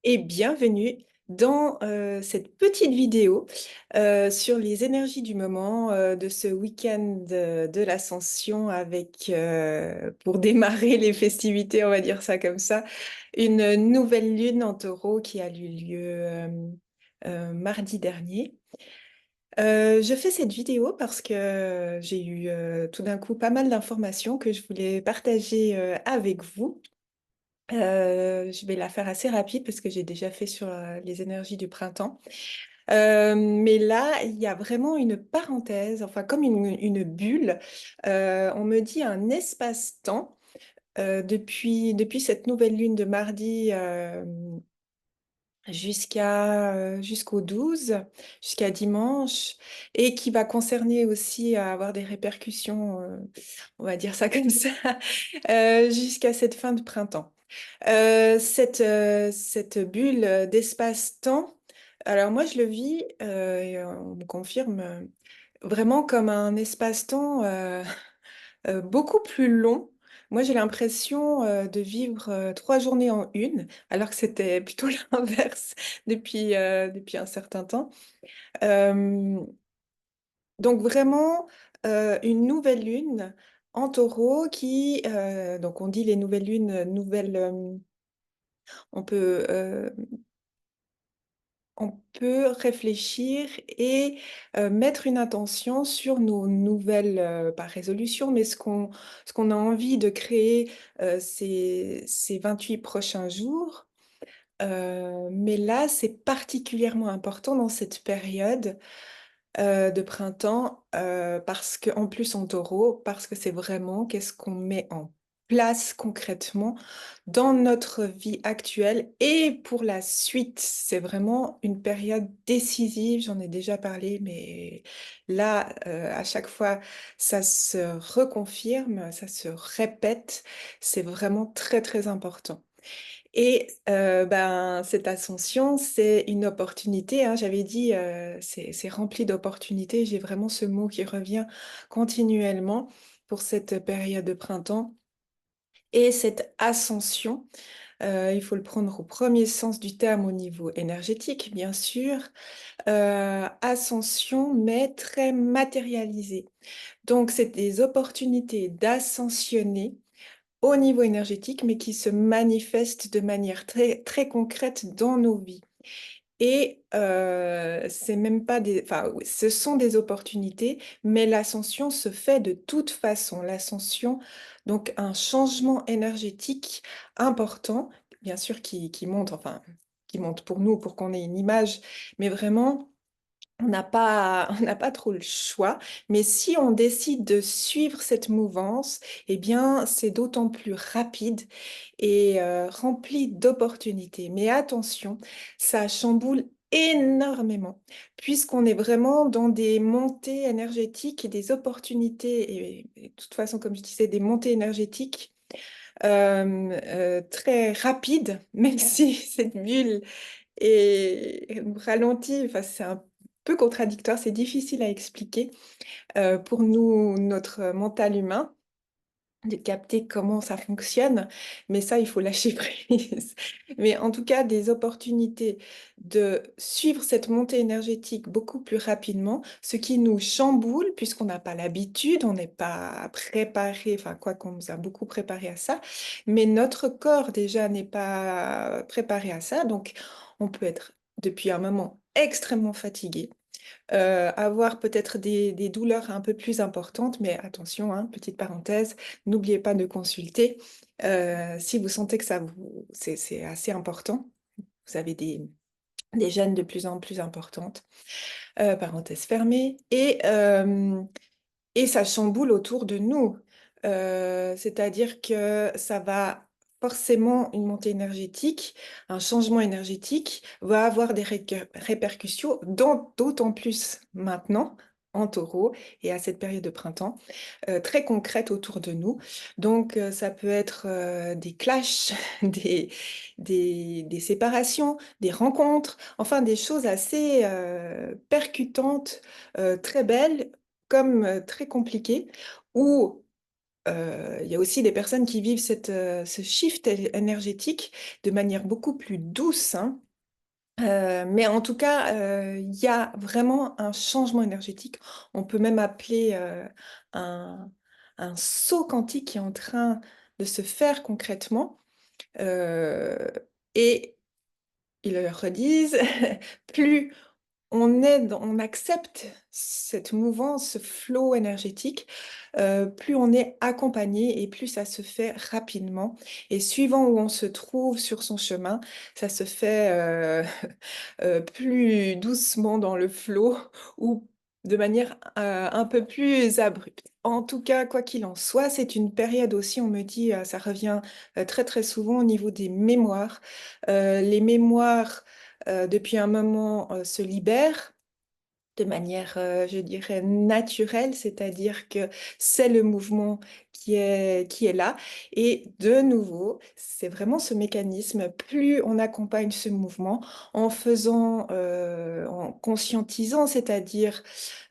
Et bienvenue dans cette petite vidéo sur les énergies du moment de ce week-end de l'Ascension avec, pour démarrer les festivités, on va dire ça comme ça, une nouvelle lune en taureau qui a eu lieu mardi dernier. Je fais cette vidéo parce que j'ai eu tout d'un coup pas mal d'informations que je voulais partager avec vous. Je vais la faire assez rapide parce que j'ai déjà fait sur les énergies du printemps. Mais là, il y a vraiment une parenthèse, enfin comme une bulle. On me dit un espace-temps depuis cette nouvelle lune de mardi jusqu'au 12, jusqu'à dimanche, et qui va concerner aussi avoir des répercussions, on va dire ça comme ça, jusqu'à cette fin de printemps. Cette bulle d'espace-temps, alors moi je le vis, et on me confirme, vraiment comme un espace-temps beaucoup plus long. Moi j'ai l'impression de vivre 3 journées en une, alors que c'était plutôt l'inverse depuis un certain temps. Euh, donc vraiment une nouvelle lune en taureau donc on dit les nouvelles lunes, on peut, euh, on peut réfléchir et mettre une intention sur nos nouvelles, pas résolutions, mais ce qu'on a envie de créer ces 28 prochains jours. Mais là, c'est particulièrement important dans cette période de printemps, parce que, en plus en taureau, parce que c'est vraiment qu'est-ce qu'on met en place concrètement dans notre vie actuelle et pour la suite. C'est vraiment une période décisive, j'en ai déjà parlé, mais là, à chaque fois, ça se reconfirme, ça se répète, c'est vraiment très, très important. Et ben, cette ascension, c'est une opportunité, hein. J'avais dit, c'est rempli d'opportunités. J'ai vraiment ce mot qui revient continuellement pour cette période de printemps. Et cette ascension, il faut le prendre au premier sens du terme au niveau énergétique, bien sûr. Ascension, mais très matérialisée. Donc, c'est des opportunités d'ascensionner au niveau énergétique, mais qui se manifeste de manière très, très concrète dans nos vies. Et c'est même pas des, enfin, oui, ce sont des opportunités, mais l'ascension se fait de toute façon. L'ascension, donc un changement énergétique important, bien sûr, qui monte, enfin, qui monte pour nous, pour qu'on ait une image, mais vraiment. On n'a pas trop le choix, mais si on décide de suivre cette mouvance, eh bien, c'est d'autant plus rapide et rempli d'opportunités. Mais attention, ça chamboule énormément, puisqu'on est vraiment dans des montées énergétiques et des opportunités, et de toute façon, comme je disais, des montées énergétiques très rapides, même si cette bulle et ralenti, enfin, c'est un peu contradictoire, c'est difficile à expliquer pour nous, notre mental humain, de capter comment ça fonctionne, mais ça, il faut lâcher prise. Mais en tout cas, des opportunités de suivre cette montée énergétique beaucoup plus rapidement, ce qui nous chamboule puisqu'on n'a pas l'habitude, on n'est pas préparé, enfin quoi qu'on nous a beaucoup préparé à ça, mais notre corps déjà n'est pas préparé à ça, donc on peut être depuis un moment extrêmement fatigué, avoir peut-être des douleurs un peu plus importantes, mais attention, hein, petite parenthèse, n'oubliez pas de consulter. Si vous sentez que c'est assez important, vous avez des gènes de plus en plus importantes, parenthèse fermée, et ça chamboule autour de nous. C'est-à-dire que ça va forcément, une montée énergétique, un changement énergétique va avoir des répercussions, d'autant plus maintenant, en taureau et à cette période de printemps, très concrètes autour de nous. Donc, ça peut être des clashs, des séparations, des rencontres, enfin des choses assez percutantes, très belles comme très compliqué, où il y a aussi des personnes qui vivent ce shift énergétique de manière beaucoup plus douce, hein. Mais en tout cas, il y a vraiment un changement énergétique. On peut même appeler un, un saut quantique qui est en train de se faire concrètement. Euh, et ils le redisent, plus on accepte cette mouvance, ce flot énergétique, plus on est accompagné et plus ça se fait rapidement. Et suivant où on se trouve sur son chemin, ça se fait plus doucement dans le flot ou de manière un peu plus abrupte. En tout cas, quoi qu'il en soit, c'est une période aussi, on me dit, ça revient très très souvent au niveau des mémoires. Les mémoires depuis un moment, se libère de manière, je dirais, naturelle, c'est-à-dire que c'est le mouvement qui est là. Et de nouveau, c'est vraiment ce mécanisme, plus on accompagne ce mouvement en faisant, en conscientisant, c'est-à-dire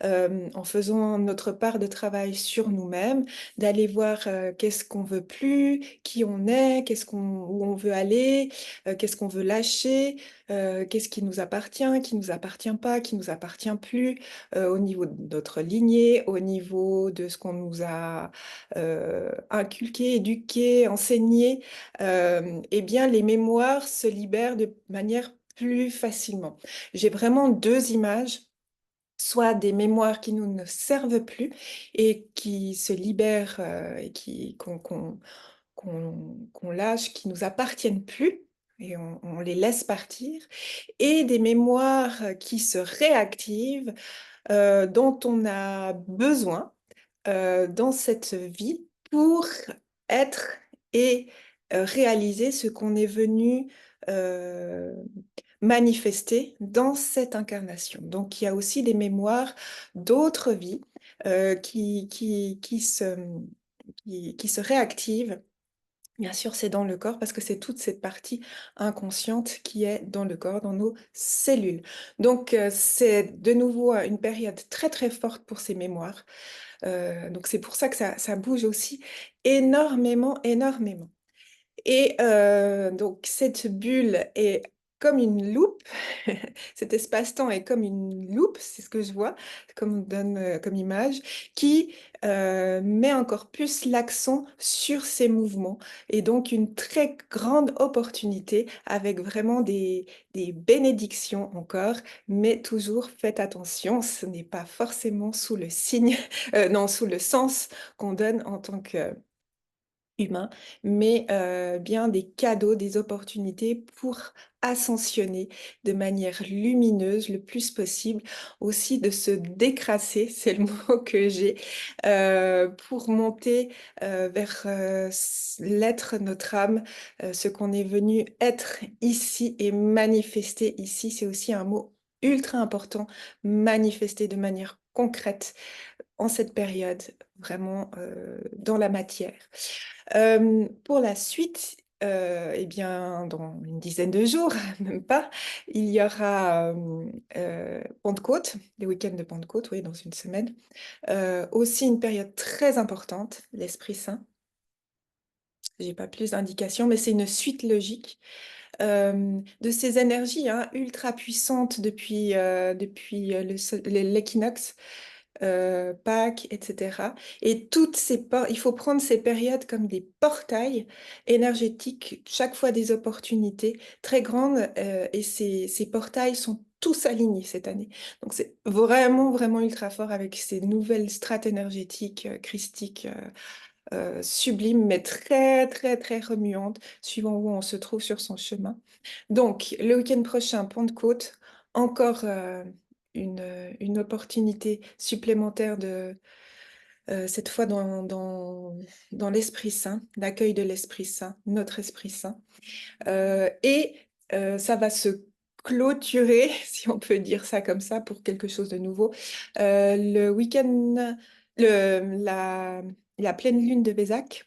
en faisant notre part de travail sur nous-mêmes, d'aller voir qu'est-ce qu'on veut plus, qui on est, où on veut aller, qu'est-ce qu'on veut lâcher, qu'est-ce qui nous appartient pas, qui nous appartient plus, au niveau de notre lignée, au niveau de ce qu'on nous a inculqué, éduqué, enseigné, eh bien les mémoires se libèrent de manière plus facilement. J'ai vraiment deux images, soit des mémoires qui nous ne servent plus et qui se libèrent et qu'on lâche, qui nous appartiennent plus et on les laisse partir, et des mémoires qui se réactivent, dont on a besoin dans cette vie pour être et réaliser ce qu'on est venu euh, manifester dans cette incarnation. Donc il y a aussi des mémoires d'autres vies qui se réactivent. Bien sûr, c'est dans le corps parce que c'est toute cette partie inconsciente qui est dans le corps, dans nos cellules. Donc, c'est de nouveau une période très très forte pour ces mémoires. Donc, c'est pour ça que ça bouge aussi énormément, énormément. Et donc, cette bulle est comme une loupe. Cet espace-temps est comme une loupe, c'est ce que je vois, comme on donne comme image, qui met encore plus l'accent sur ces mouvements. Et donc, une très grande opportunité avec vraiment des bénédictions encore, mais toujours faites attention, ce n'est pas forcément sous le signe, non, sous le sens qu'on donne en tant que humain, mais bien des cadeaux, des opportunités pour ascensionner de manière lumineuse le plus possible, aussi de se décrasser, c'est le mot que j'ai, pour monter vers l'être, notre âme, ce qu'on est venu être ici et manifester ici. C'est aussi un mot ultra important, manifester de manière concrète en cette période, vraiment dans la matière. Pour la suite, eh bien, dans une dizaine de jours, même pas, il y aura Pentecôte, les week-ends de Pentecôte, oui, dans une semaine. Aussi une période très importante, l'Esprit Saint. J'ai pas plus d'indications, mais c'est une suite logique de ces énergies hein, ultra puissantes depuis l'équinoxe, Pâques, etc. Et il faut prendre ces périodes comme des portails énergétiques, chaque fois des opportunités très grandes, et ces portails sont tous alignés cette année. Donc c'est vraiment, vraiment ultra fort avec ces nouvelles strates énergétiques, christiques, sublimes, mais très, très, très remuantes, suivant où on se trouve sur son chemin. Donc, le week-end prochain, Pentecôte, encore une opportunité supplémentaire cette fois dans l'Esprit Saint, l'accueil de l'Esprit Saint, notre Esprit Saint. Et ça va se clôturer, si on peut dire ça comme ça, pour quelque chose de nouveau. Le week-end, la pleine lune de Vésac.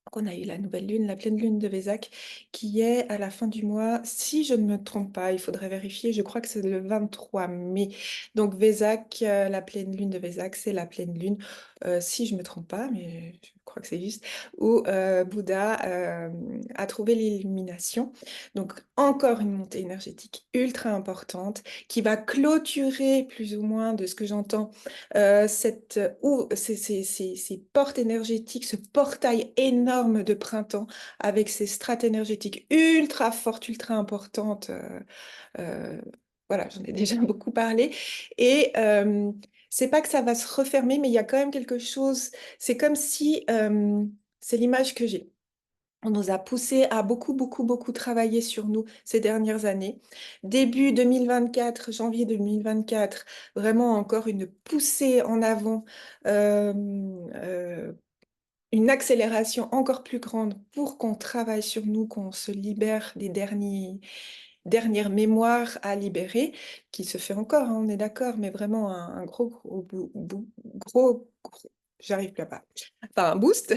Donc, on a eu la nouvelle lune, la pleine lune de Vésac, qui est à la fin du mois, si je ne me trompe pas, il faudrait vérifier, je crois que c'est le 23 mai. Donc Vésac, la pleine lune de Vésac, c'est la pleine lune. si je me trompe pas, mais je crois que c'est juste, où Bouddha a trouvé l'illumination. Donc encore une montée énergétique ultra importante qui va clôturer plus ou moins de ce que j'entends ces portes énergétiques, ce portail énorme de printemps avec ces strates énergétiques ultra fortes, ultra importantes. Euh, voilà, j'en ai déjà beaucoup parlé. Et c'est pas que ça va se refermer, mais il y a quand même quelque chose. C'est comme si, c'est l'image que j'ai. On nous a poussé à beaucoup, beaucoup, beaucoup travailler sur nous ces dernières années. Début 2024, janvier 2024, vraiment encore une poussée en avant, euh, euh, une accélération encore plus grande pour qu'on travaille sur nous, qu'on se libère des dernière mémoire à libérer, qui se fait encore, hein, on est d'accord, mais vraiment un gros, j'arrive plus à pas, enfin un boost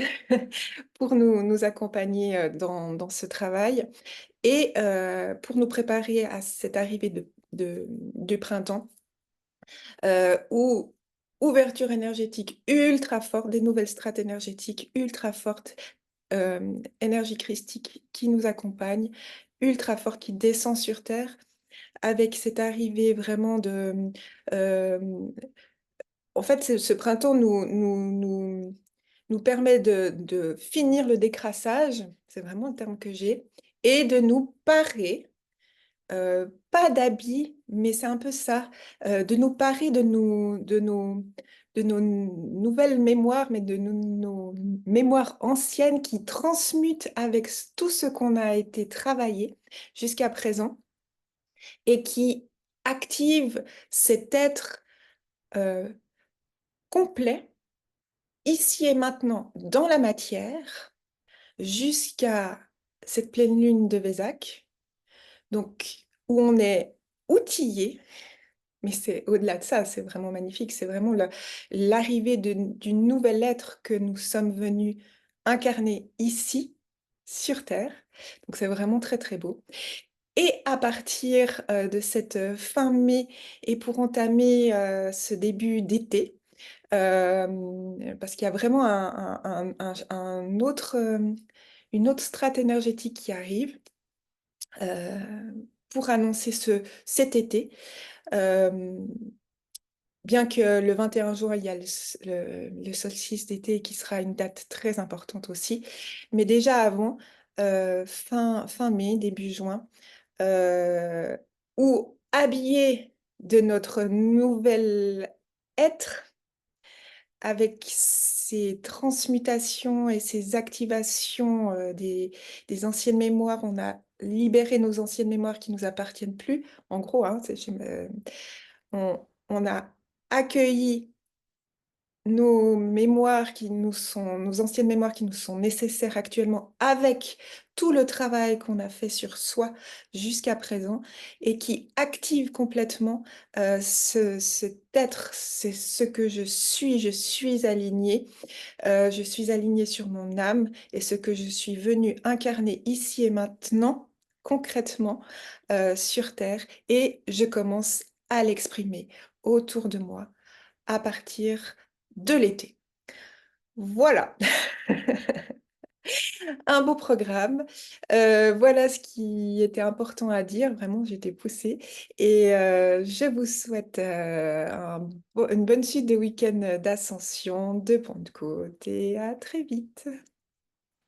pour nous accompagner dans ce travail et pour nous préparer à cette arrivée du printemps où ouverture énergétique ultra forte, des nouvelles strates énergétiques ultra fortes, énergie christique qui nous accompagne, ultra forte, qui descend sur Terre avec cette arrivée vraiment de... euh, en fait, ce printemps nous permet de finir le décrassage, c'est vraiment le terme que j'ai, et de nous parer, pas d'habits, mais c'est un peu ça, de nous parer de nos nouvelles mémoires, mais de nos mémoires anciennes qui transmutent avec tout ce qu'on a été travaillé jusqu'à présent et qui active cet être euh, complet, ici et maintenant, dans la matière, jusqu'à cette pleine lune de Vésac, donc où on est outillé, mais c'est au-delà de ça, c'est vraiment magnifique, c'est vraiment l'arrivée d'une nouvelle être que nous sommes venus incarner ici, sur Terre. Donc c'est vraiment très très beau. Et à partir de cette fin mai et pour entamer ce début d'été, parce qu'il y a vraiment une autre strate énergétique qui arrive euh, pour annoncer cet été. Euh, Bien que le 21 juin, il y a le solstice d'été qui sera une date très importante aussi. Mais déjà avant, fin mai, début juin, euh, ou habillé de notre nouvel être avec ces transmutations et ces activations des anciennes mémoires, on a libéré nos anciennes mémoires qui nous appartiennent plus. En gros, hein, on a accueilli nos mémoires qui nous sont, nos anciennes mémoires qui nous sont nécessaires actuellement avec tout le travail qu'on a fait sur soi jusqu'à présent et qui active complètement cet être, c'est ce que je suis alignée. Je suis alignée sur mon âme et ce que je suis venue incarner ici et maintenant, concrètement, sur Terre et je commence à l'exprimer autour de moi à partir de l'été. Voilà, un beau programme. Voilà ce qui était important à dire. Vraiment, j'étais poussée. Et je vous souhaite une bonne suite de week-end d'ascension, de Pentecôte et à très vite.